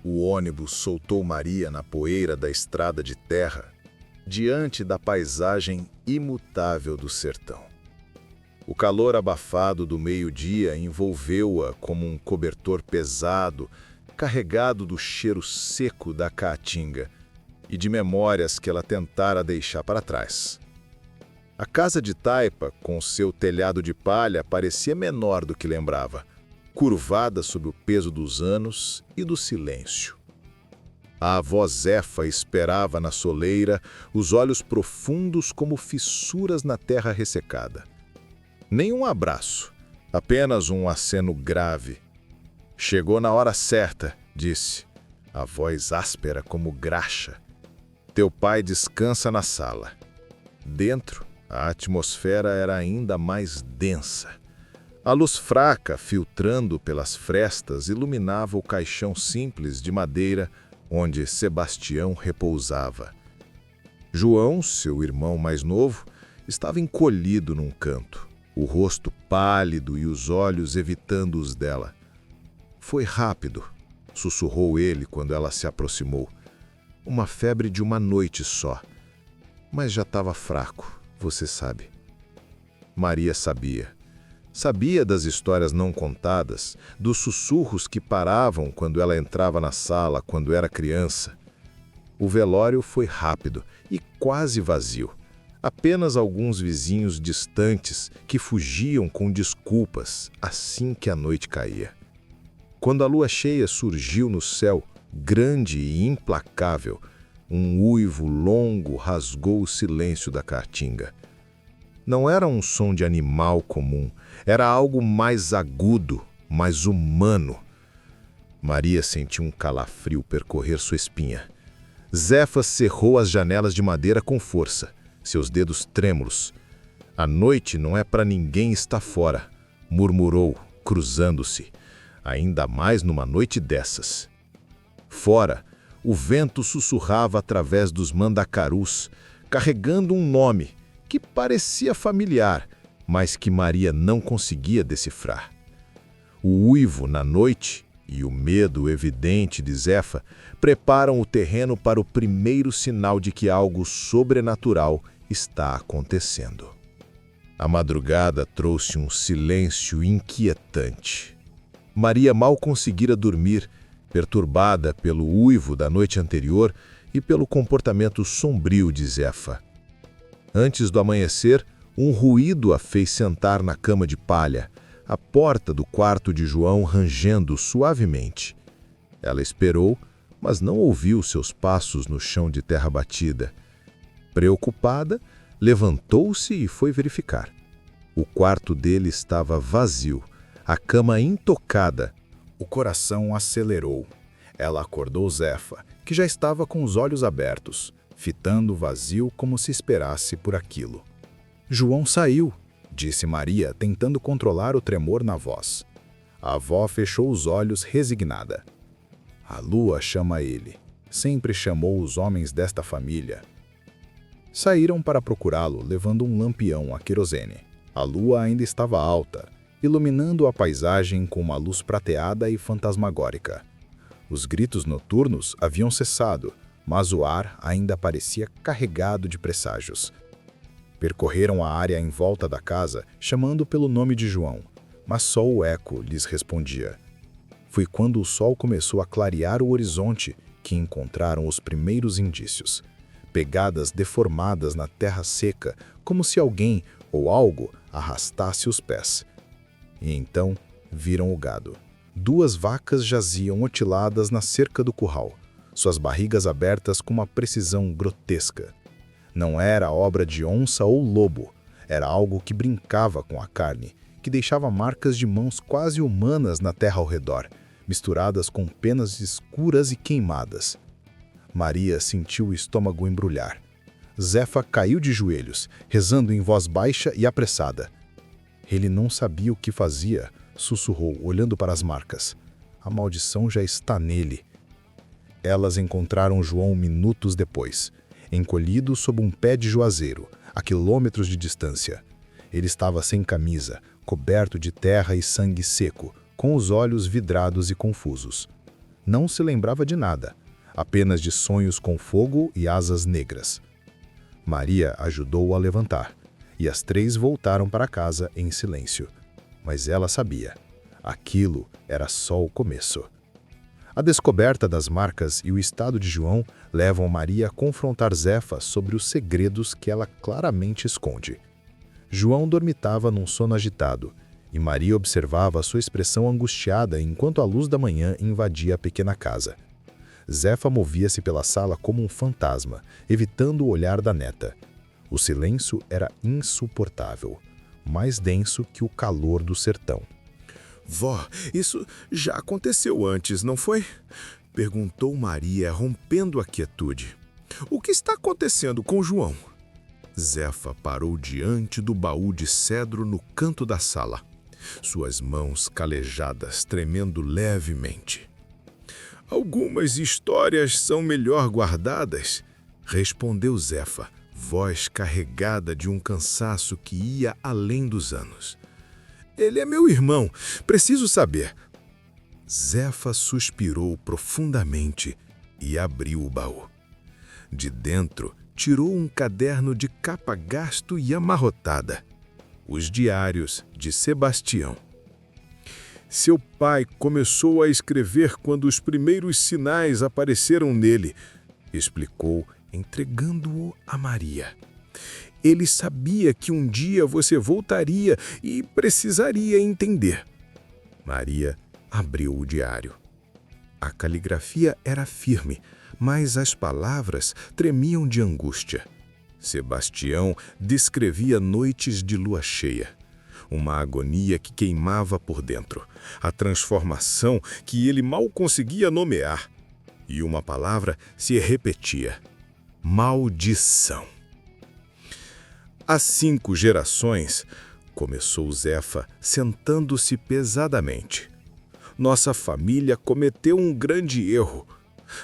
O ônibus soltou Maria na poeira da estrada de terra, diante da paisagem imutável do sertão. O calor abafado do meio-dia envolveu-a como um cobertor pesado, carregado do cheiro seco da caatinga e de memórias que ela tentara deixar para trás. A casa de taipa, com seu telhado de palha, parecia menor do que lembrava, curvada sob o peso dos anos e do silêncio. A avó Zefa esperava na soleira, os olhos profundos como fissuras na terra ressecada. Nenhum abraço, apenas um aceno grave. Chegou na hora certa, disse, a voz áspera como graxa. Teu pai descansa na sala. Dentro, a atmosfera era ainda mais densa. A luz fraca, filtrando pelas frestas, iluminava o caixão simples de madeira onde Sebastião repousava. João, seu irmão mais novo, estava encolhido num canto, o rosto pálido e os olhos evitando os dela. Foi rápido, sussurrou ele quando ela se aproximou. Uma febre de uma noite só. Mas já estava fraco, você sabe. Maria sabia. Sabia das histórias não contadas, dos sussurros que paravam quando ela entrava na sala quando era criança. O velório foi rápido e quase vazio. Apenas alguns vizinhos distantes que fugiam com desculpas assim que a noite caía. Quando a lua cheia surgiu no céu, grande e implacável, um uivo longo rasgou o silêncio da caatinga. Não era um som de animal comum, era algo mais agudo, mais humano. Maria sentiu um calafrio percorrer sua espinha. Zefa cerrou as janelas de madeira com força, seus dedos trêmulos. A noite não é para ninguém estar fora, murmurou, cruzando-se, ainda mais numa noite dessas. Fora, o vento sussurrava através dos mandacarus, carregando um nome que parecia familiar, mas que Maria não conseguia decifrar. O uivo na noite e o medo evidente de Zefa preparam o terreno para o primeiro sinal de que algo sobrenatural está acontecendo. A madrugada trouxe um silêncio inquietante. Maria mal conseguira dormir, perturbada pelo uivo da noite anterior e pelo comportamento sombrio de Zefa. Antes do amanhecer, um ruído a fez sentar na cama de palha, a porta do quarto de João rangendo suavemente. Ela esperou, mas não ouviu seus passos no chão de terra batida. Preocupada, levantou-se e foi verificar. O quarto dele estava vazio, a cama intocada. O coração acelerou. Ela acordou Zefa, que já estava com os olhos abertos, fitando o vazio como se esperasse por aquilo. João saiu, disse Maria, tentando controlar o tremor na voz. A avó fechou os olhos resignada. A lua chama ele. Sempre chamou os homens desta família. Saíram para procurá-lo, levando um lampião a querosene. A lua ainda estava alta, iluminando a paisagem com uma luz prateada e fantasmagórica. Os gritos noturnos haviam cessado, mas o ar ainda parecia carregado de presságios. Percorreram a área em volta da casa, chamando pelo nome de João, mas só o eco lhes respondia. Foi quando o sol começou a clarear o horizonte que encontraram os primeiros indícios. Pegadas deformadas na terra seca, como se alguém ou algo arrastasse os pés. E então viram o gado. 2 vacas jaziam otiladas na cerca do curral, suas barrigas abertas com uma precisão grotesca. Não era obra de onça ou lobo, era algo que brincava com a carne, que deixava marcas de mãos quase humanas na terra ao redor, misturadas com penas escuras e queimadas. Maria sentiu o estômago embrulhar. Zefa caiu de joelhos, rezando em voz baixa e apressada. Ele não sabia o que fazia, sussurrou, olhando para as marcas. A maldição já está nele. Elas encontraram João minutos depois, encolhido sob um pé de juazeiro, a quilômetros de distância. Ele estava sem camisa, coberto de terra e sangue seco, com os olhos vidrados e confusos. não se lembrava de nada, apenas de sonhos com fogo e asas negras. Maria ajudou-o a levantar, e as três voltaram para casa em silêncio. Mas ela sabia, aquilo era só o começo. A descoberta das marcas e o estado de João levam Maria a confrontar Zefa sobre os segredos que ela claramente esconde. João dormitava num sono agitado, e Maria observava sua expressão angustiada enquanto a luz da manhã invadia a pequena casa. Zefa movia-se pela sala como um fantasma, evitando o olhar da neta. O silêncio era insuportável, mais denso que o calor do sertão. Vó, isso já aconteceu antes, não foi? Perguntou Maria, rompendo a quietude. O que está acontecendo com João? Zefa parou diante do baú de cedro no canto da sala, suas mãos calejadas tremendo levemente. Algumas histórias são melhor guardadas, respondeu Zefa, voz carregada de um cansaço que ia além dos anos. Ele é meu irmão, preciso saber. Zefa suspirou profundamente e abriu o baú. De dentro, tirou um caderno de capa gasto e amarrotada. Os diários de Sebastião. Seu pai começou a escrever quando os primeiros sinais apareceram nele, explicou, entregando-o a Maria. Ele sabia que um dia você voltaria e precisaria entender. Maria abriu o diário. A caligrafia era firme, mas as palavras tremiam de angústia. Sebastião descrevia noites de lua cheia, uma agonia que queimava por dentro, a transformação que ele mal conseguia nomear. E uma palavra se repetia: maldição. Há 5 gerações, começou Zefa, sentando-se pesadamente. Nossa família cometeu um grande erro.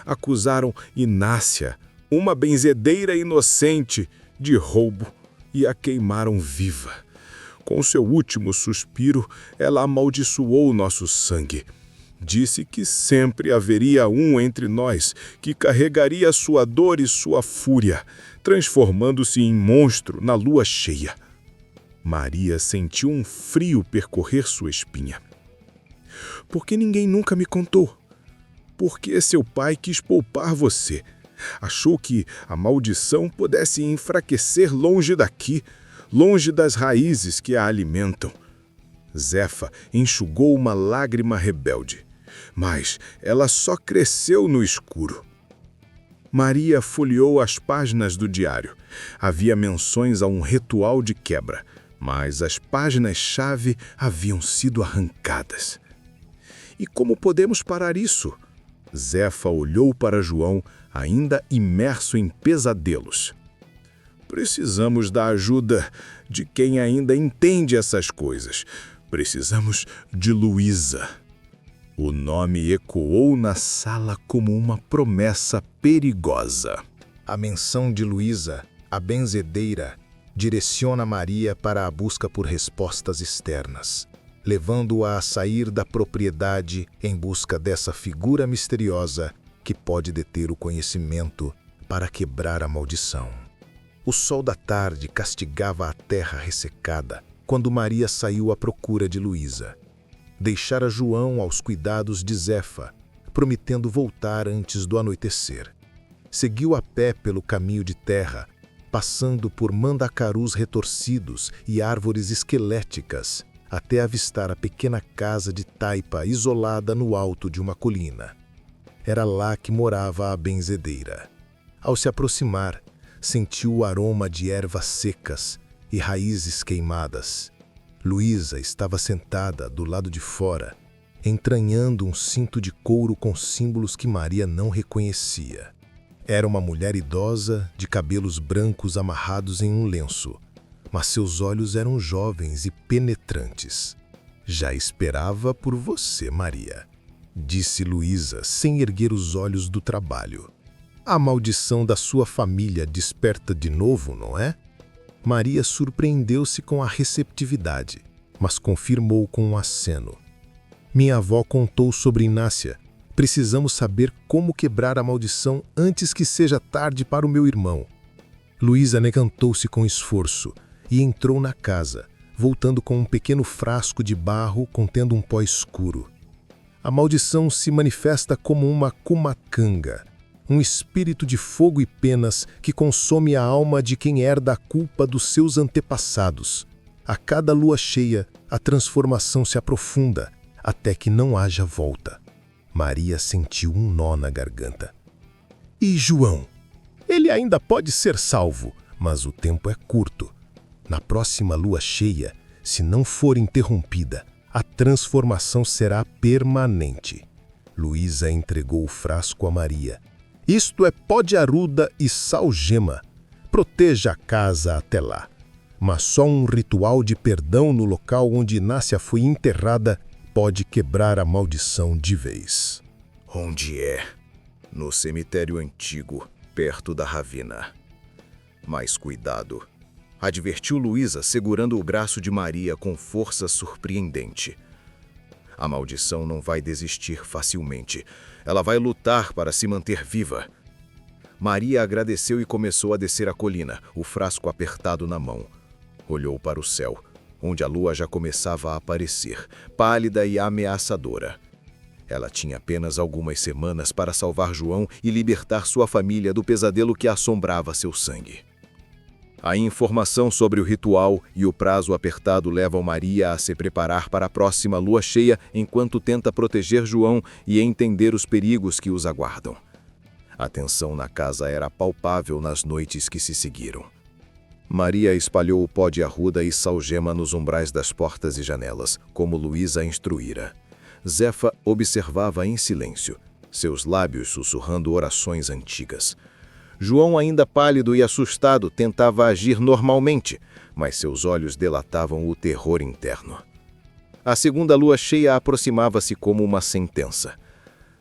Acusaram Inácia, uma benzedeira inocente, de roubo e a queimaram viva. Com seu último suspiro, ela amaldiçoou nosso sangue. Disse que sempre haveria um entre nós que carregaria sua dor e sua fúria, transformando-se em monstro na lua cheia. Maria sentiu um frio percorrer sua espinha. Por que ninguém nunca me contou? Por que seu pai quis poupar você? Achou que a maldição pudesse enfraquecer longe daqui, longe das raízes que a alimentam. Zefa enxugou uma lágrima rebelde, mas ela só cresceu no escuro. Maria folheou as páginas do diário. Havia menções a um ritual de quebra, mas as páginas-chave haviam sido arrancadas. E como podemos parar isso? Zefa olhou para João, ainda imerso em pesadelos. Precisamos da ajuda de quem ainda entende essas coisas. Precisamos de Luísa. O nome ecoou na sala como uma promessa perigosa. A menção de Luísa, a benzedeira, direciona Maria para a busca por respostas externas, levando-a a sair da propriedade em busca dessa figura misteriosa que pode deter o conhecimento para quebrar a maldição. O sol da tarde castigava a terra ressecada quando Maria saiu à procura de Luísa. Deixara João aos cuidados de Zefa, prometendo voltar antes do anoitecer. Seguiu a pé pelo caminho de terra, passando por mandacarus retorcidos e árvores esqueléticas, até avistar a pequena casa de taipa isolada no alto de uma colina. Era lá que morava a benzedeira. Ao se aproximar, sentiu o aroma de ervas secas e raízes queimadas. Luísa estava sentada do lado de fora, entranhando um cinto de couro com símbolos que Maria não reconhecia. Era uma mulher idosa, de cabelos brancos amarrados em um lenço, mas seus olhos eram jovens e penetrantes. Já esperava por você, Maria, disse Luísa, sem erguer os olhos do trabalho. A maldição da sua família desperta de novo, não é? Maria surpreendeu-se com a receptividade, mas confirmou com um aceno. Minha avó contou sobre Inácia. Precisamos saber como quebrar a maldição antes que seja tarde para o meu irmão. Luísa levantou-se com esforço e entrou na casa, voltando com um pequeno frasco de barro contendo um pó escuro. A maldição se manifesta como uma kumacanga, um espírito de fogo e penas que consome a alma de quem herda a culpa dos seus antepassados. A cada lua cheia, a transformação se aprofunda, até que não haja volta. Maria sentiu um nó na garganta. E João? Ele ainda pode ser salvo, mas o tempo é curto. Na próxima lua cheia, se não for interrompida, a transformação será permanente. Luísa entregou o frasco a Maria. Isto é pó de arruda e salgema. Proteja a casa até lá. Mas só um ritual de perdão no local onde Inácia foi enterrada pode quebrar a maldição de vez. Onde é? No cemitério antigo, perto da Ravina. Mas cuidado. Advertiu Luísa, segurando o braço de Maria com força surpreendente. A maldição não vai desistir facilmente. Ela vai lutar para se manter viva. Maria agradeceu e começou a descer a colina, o frasco apertado na mão. Olhou para o céu, onde a lua já começava a aparecer, pálida e ameaçadora. Ela tinha apenas algumas semanas para salvar João e libertar sua família do pesadelo que assombrava seu sangue. A informação sobre o ritual e o prazo apertado levam Maria a se preparar para a próxima lua cheia enquanto tenta proteger João e entender os perigos que os aguardam. A tensão na casa era palpável nas noites que se seguiram. Maria espalhou o pó de arruda e salgema nos umbrais das portas e janelas, como Luísa instruíra. Zefa observava em silêncio, seus lábios sussurrando orações antigas. João, ainda pálido e assustado, tentava agir normalmente, mas seus olhos delatavam o terror interno. A segunda lua cheia aproximava-se como uma sentença.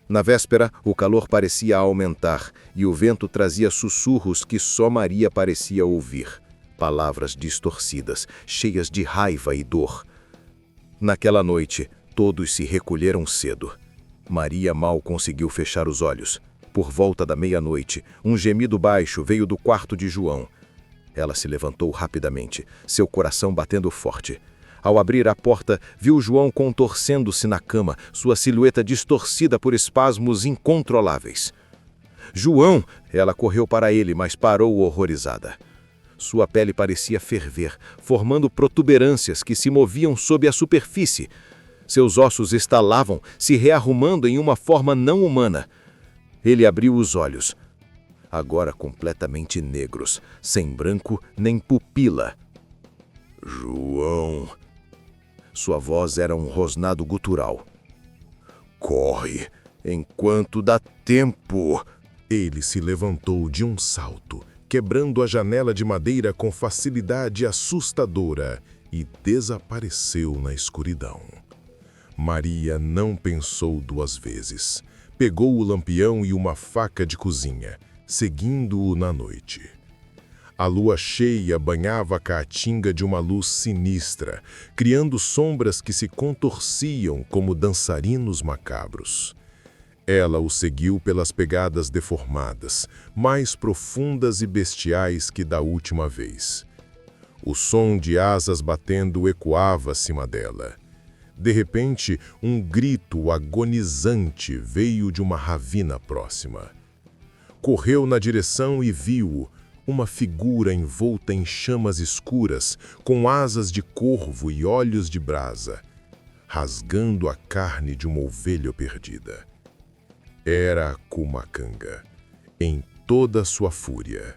Na véspera, o calor parecia aumentar e o vento trazia sussurros que só Maria parecia ouvir. Palavras distorcidas, cheias de raiva e dor. Naquela noite, todos se recolheram cedo. Maria mal conseguiu fechar os olhos. Por volta da meia-noite, um gemido baixo veio do quarto de João. Ela se levantou rapidamente, seu coração batendo forte. Ao abrir a porta, viu João contorcendo-se na cama, sua silhueta distorcida por espasmos incontroláveis. João! Ela correu para ele, mas parou horrorizada. Sua pele parecia ferver, formando protuberâncias que se moviam sob a superfície. Seus ossos estalavam, se rearrumando em uma forma não humana. Ele abriu os olhos, agora completamente negros, sem branco nem pupila. João! Sua voz era um rosnado gutural. Corre, enquanto dá tempo! Ele se levantou de um salto, quebrando a janela de madeira com facilidade assustadora e desapareceu na escuridão. Maria não pensou duas vezes. Pegou o lampião e uma faca de cozinha, seguindo-o na noite. A lua cheia banhava a caatinga de uma luz sinistra, criando sombras que se contorciam como dançarinos macabros. Ela o seguiu pelas pegadas deformadas, mais profundas e bestiais que da última vez. O som de asas batendo ecoava acima dela. De repente, um grito agonizante veio de uma ravina próxima. Correu na direção e viu uma figura envolta em chamas escuras, com asas de corvo e olhos de brasa, rasgando a carne de uma ovelha perdida. Era a kumacanga, em toda sua fúria.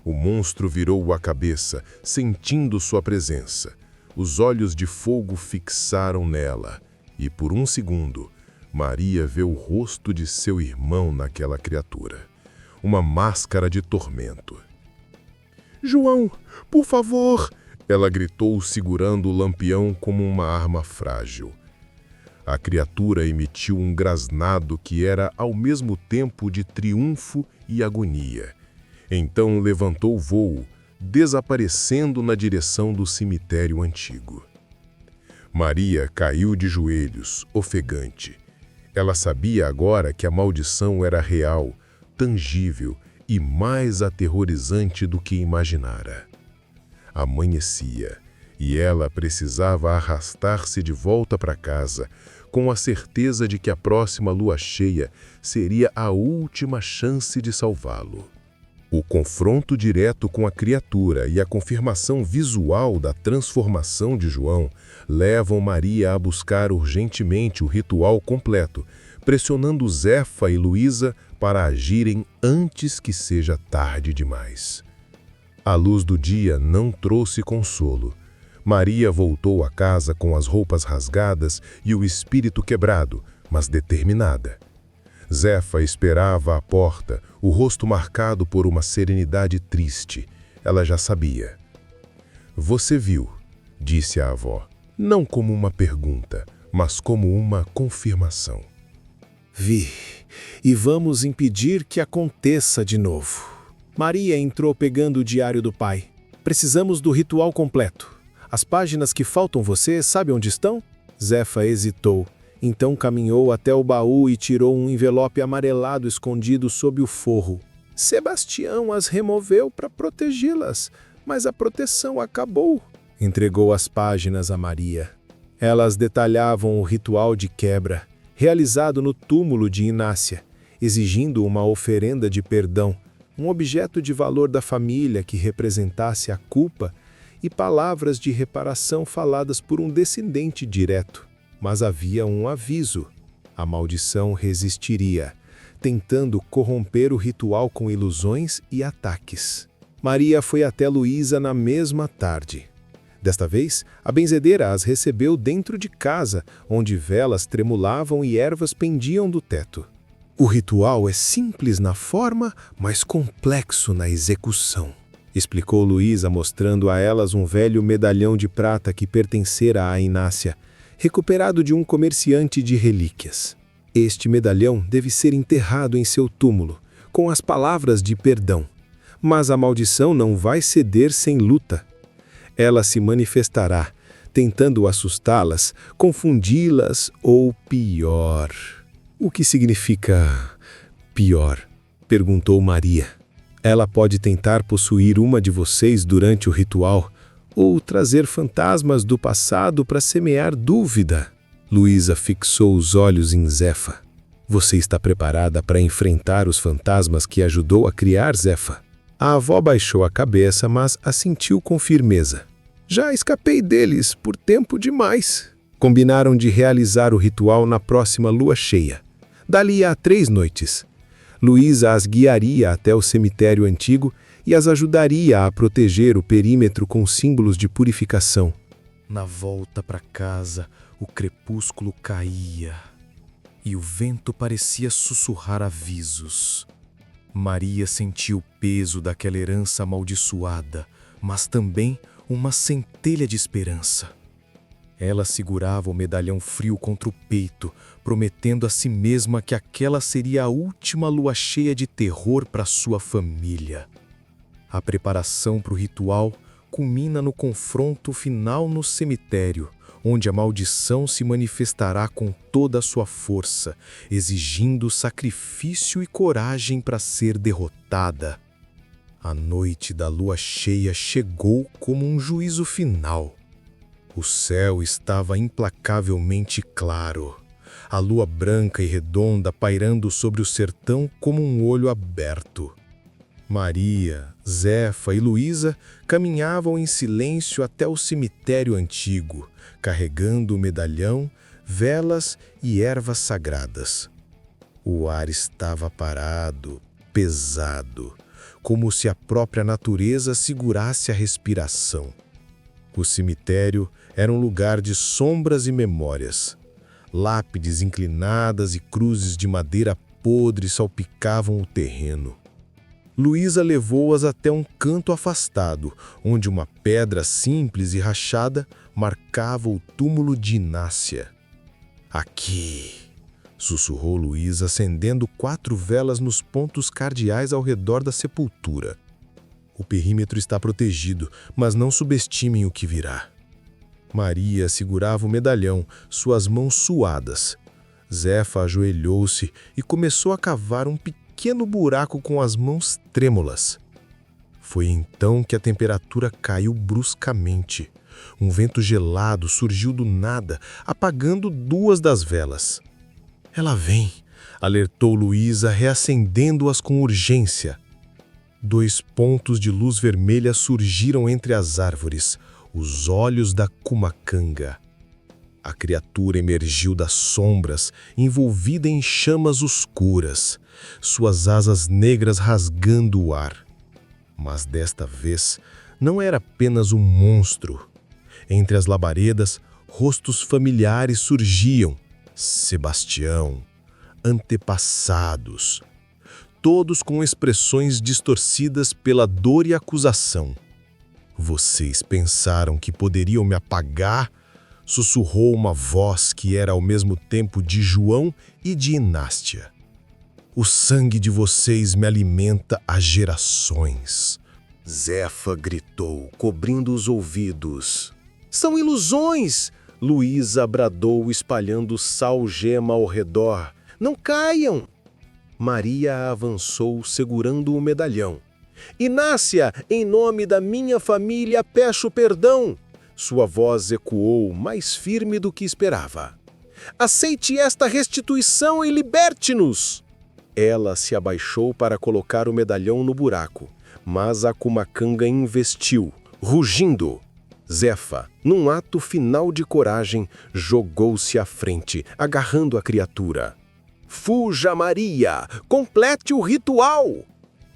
O monstro virou a cabeça, sentindo sua presença. Os olhos de fogo fixaram nela, e por um segundo, Maria vê o rosto de seu irmão naquela criatura. Uma máscara de tormento. João, por favor! Ela gritou, segurando o lampião como uma arma frágil. A criatura emitiu um grasnado que era ao mesmo tempo de triunfo e agonia. Então levantou voo, desaparecendo na direção do cemitério antigo. Maria caiu de joelhos, ofegante. Ela sabia agora que a maldição era real, tangível e mais aterrorizante do que imaginara. Amanhecia e ela precisava arrastar-se de volta para casa, com a certeza de que a próxima lua cheia seria a última chance de salvá-lo. O confronto direto com a criatura e a confirmação visual da transformação de João levam Maria a buscar urgentemente o ritual completo, pressionando Zefa e Luísa para agirem antes que seja tarde demais. A luz do dia não trouxe consolo. Maria voltou a casa com as roupas rasgadas e o espírito quebrado, mas determinada. Zefa esperava à porta, o rosto marcado por uma serenidade triste. Ela já sabia. "Você viu", disse a avó, não como uma pergunta, mas como uma confirmação. Vi, e vamos impedir que aconteça de novo. Maria entrou pegando o diário do pai. Precisamos do ritual completo. As páginas que faltam você, sabe onde estão? Zefa hesitou. Então caminhou até o baú e tirou um envelope amarelado escondido sob o forro. Sebastião as removeu para protegê-las, mas a proteção acabou. Entregou as páginas a Maria. Elas detalhavam o ritual de quebra, realizado no túmulo de Inácia, exigindo uma oferenda de perdão, um objeto de valor da família que representasse a culpa e palavras de reparação faladas por um descendente direto. Mas havia um aviso. A maldição resistiria, tentando corromper o ritual com ilusões e ataques. Maria foi até Luísa na mesma tarde. Desta vez, a benzedeira as recebeu dentro de casa, onde velas tremulavam e ervas pendiam do teto. O ritual é simples na forma, mas complexo na execução, explicou Luísa, mostrando a elas um velho medalhão de prata que pertencera a Inácia, recuperado de um comerciante de relíquias. Este medalhão deve ser enterrado em seu túmulo, com as palavras de perdão. Mas a maldição não vai ceder sem luta. Ela se manifestará, tentando assustá-las, confundi-las ou pior. O que significa pior? Perguntou Maria. Ela pode tentar possuir uma de vocês durante o ritual, ou trazer fantasmas do passado para semear dúvida. Luísa fixou os olhos em Zefa. Você está preparada para enfrentar os fantasmas que ajudou a criar Zefa? A avó baixou a cabeça, mas assentiu com firmeza. Já escapei deles por tempo demais. Combinaram de realizar o ritual na próxima lua cheia. Dali a 3 noites. Luísa as guiaria até o cemitério antigo e as ajudaria a proteger o perímetro com símbolos de purificação. Na volta para casa, o crepúsculo caía e o vento parecia sussurrar avisos. Maria sentiu o peso daquela herança amaldiçoada, mas também uma centelha de esperança. Ela segurava o medalhão frio contra o peito, prometendo a si mesma que aquela seria a última lua cheia de terror para sua família. A preparação para o ritual culmina no confronto final no cemitério, onde a maldição se manifestará com toda a sua força, exigindo sacrifício e coragem para ser derrotada. A noite da lua cheia chegou como um juízo final. O céu estava implacavelmente claro, a lua branca e redonda pairando sobre o sertão como um olho aberto. Maria, Zefa e Luísa caminhavam em silêncio até o cemitério antigo, carregando o medalhão, velas e ervas sagradas. O ar estava parado, pesado, como se a própria natureza segurasse a respiração. O cemitério era um lugar de sombras e memórias. Lápides inclinadas e cruzes de madeira podre salpicavam o terreno. Luísa levou-as até um canto afastado, onde uma pedra simples e rachada marcava o túmulo de Inácia. Aqui, sussurrou Luísa, acendendo 4 velas nos pontos cardeais ao redor da sepultura. O perímetro está protegido, mas não subestimem o que virá. Maria segurava o medalhão, suas mãos suadas. Zefa ajoelhou-se e começou a cavar um pequeno buraco com as mãos trêmulas. Foi então que a temperatura caiu bruscamente. Um vento gelado surgiu do nada, apagando 2 das velas. "Ela vem", alertou Luísa, reacendendo-as com urgência. 2 pontos de luz vermelha surgiram entre as árvores, os olhos da Kumacanga. A criatura emergiu das sombras, envolvida em chamas escuras, suas asas negras rasgando o ar. Mas desta vez não era apenas um monstro. Entre as labaredas, rostos familiares surgiam. Sebastião, antepassados, todos com expressões distorcidas pela dor e acusação. "Vocês pensaram que poderiam me apagar?", sussurrou uma voz que era ao mesmo tempo de João e de Inástia. "O sangue de vocês me alimenta há gerações." Zefa gritou, cobrindo os ouvidos. "São ilusões!" Luísa bradou, espalhando sal-gema ao redor. "Não caiam!" Maria avançou, segurando o medalhão. "Inácia, em nome da minha família, peço perdão!" Sua voz ecoou, mais firme do que esperava. "Aceite esta restituição e liberte-nos!" Ela se abaixou para colocar o medalhão no buraco, mas a Kumacanga investiu, rugindo. Zefa, num ato final de coragem, jogou-se à frente, agarrando a criatura. "Fuja, Maria! Complete o ritual!"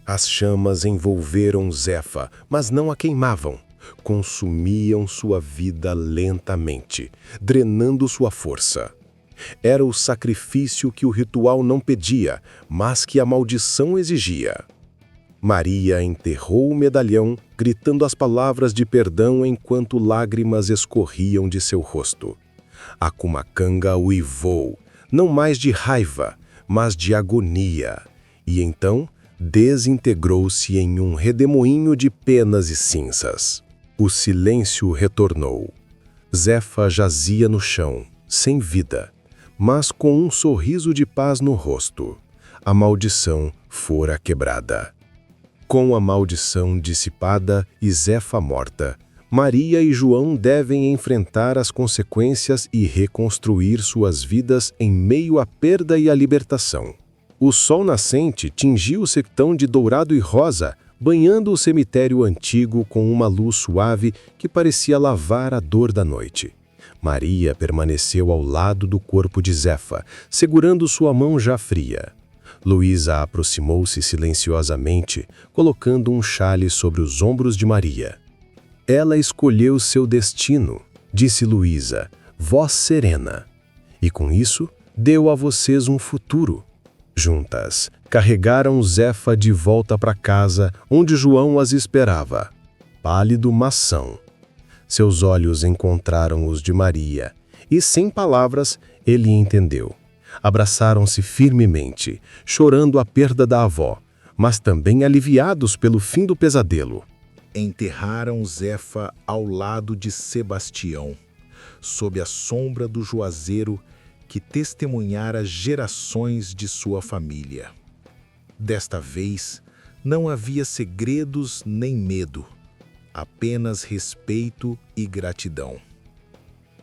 As chamas envolveram Zefa, mas não a queimavam. Consumiam sua vida lentamente, drenando sua força. Era o sacrifício que o ritual não pedia, mas que a maldição exigia. Maria enterrou o medalhão, gritando as palavras de perdão enquanto lágrimas escorriam de seu rosto. A Kumacanga uivou, não mais de raiva, mas de agonia, e então desintegrou-se em um redemoinho de penas e cinzas. O silêncio retornou. Zefa jazia no chão, sem vida, mas com um sorriso de paz no rosto. A maldição fora quebrada. Com a maldição dissipada e Zefa morta, Maria e João devem enfrentar as consequências e reconstruir suas vidas em meio à perda e à libertação. O sol nascente tingiu o sertão de dourado e rosa, banhando o cemitério antigo com uma luz suave que parecia lavar a dor da noite. Maria permaneceu ao lado do corpo de Zefa, segurando sua mão já fria. Luísa aproximou-se silenciosamente, colocando um xale sobre os ombros de Maria. "Ela escolheu seu destino", disse Luísa, voz serena. "E com isso, deu a vocês um futuro." Juntas, carregaram Zefa de volta para casa, onde João as esperava, pálido mas são. Seus olhos encontraram os de Maria, e sem palavras, ele entendeu. Abraçaram-se firmemente, chorando a perda da avó, mas também aliviados pelo fim do pesadelo. Enterraram Zefa ao lado de Sebastião, sob a sombra do juazeiro que testemunhara gerações de sua família. Desta vez, não havia segredos nem medo, apenas respeito e gratidão.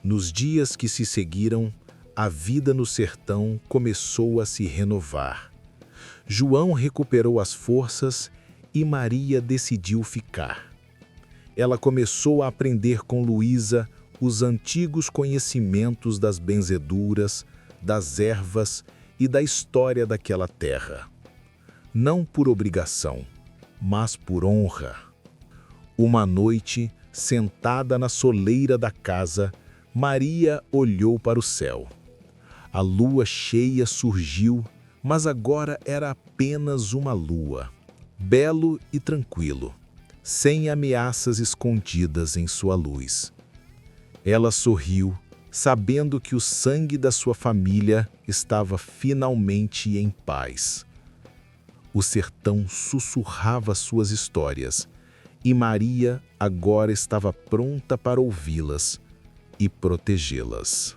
Nos dias que se seguiram, a vida no sertão começou a se renovar. João recuperou as forças e Maria decidiu ficar. Ela começou a aprender com Luísa os antigos conhecimentos das benzeduras, das ervas e da história daquela terra. Não por obrigação, mas por honra. Uma noite, sentada na soleira da casa, Maria olhou para o céu. A lua cheia surgiu, mas agora era apenas uma lua, belo e tranquilo, sem ameaças escondidas em sua luz. Ela sorriu, sabendo que o sangue da sua família estava finalmente em paz. O sertão sussurrava suas histórias, e Maria agora estava pronta para ouvi-las e protegê-las.